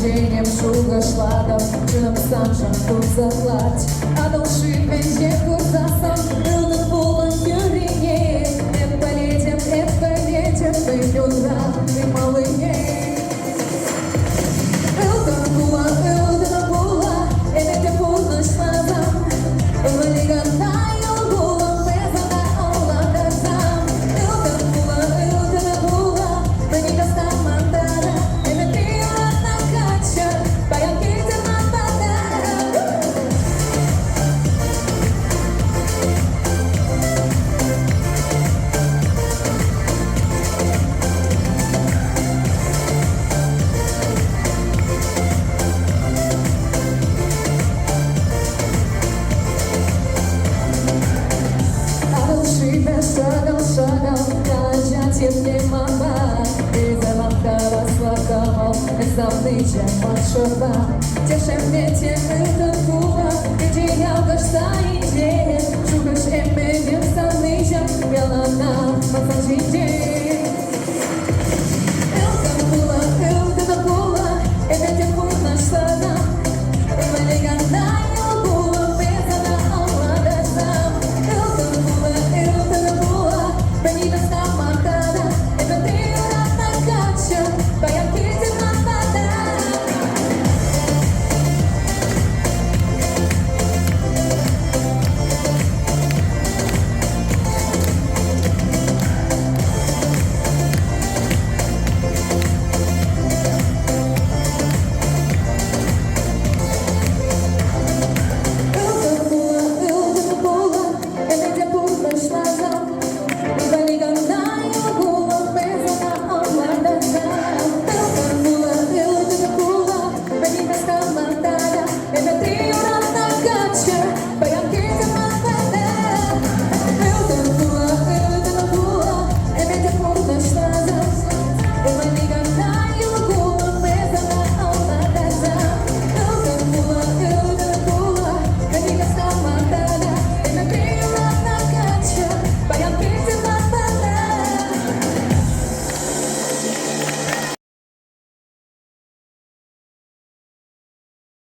Dzieniem szukasz ładów, czy nam sam żartów zaplać. A души będzie zasam, трудно было юрие. Это полетим, пойдет раны малые. Элдана була, это будешь назад. Вылегатаю була, безана олада сам. Элдана була, маника стамандара. Это приятно кача, пояките мандара. Шагал, качать мне мама. И завантала слакомов, завныча маршрута. Теше мне это була, где я гашта идея. Шукаш эме, не станыча, я лана, массажи день.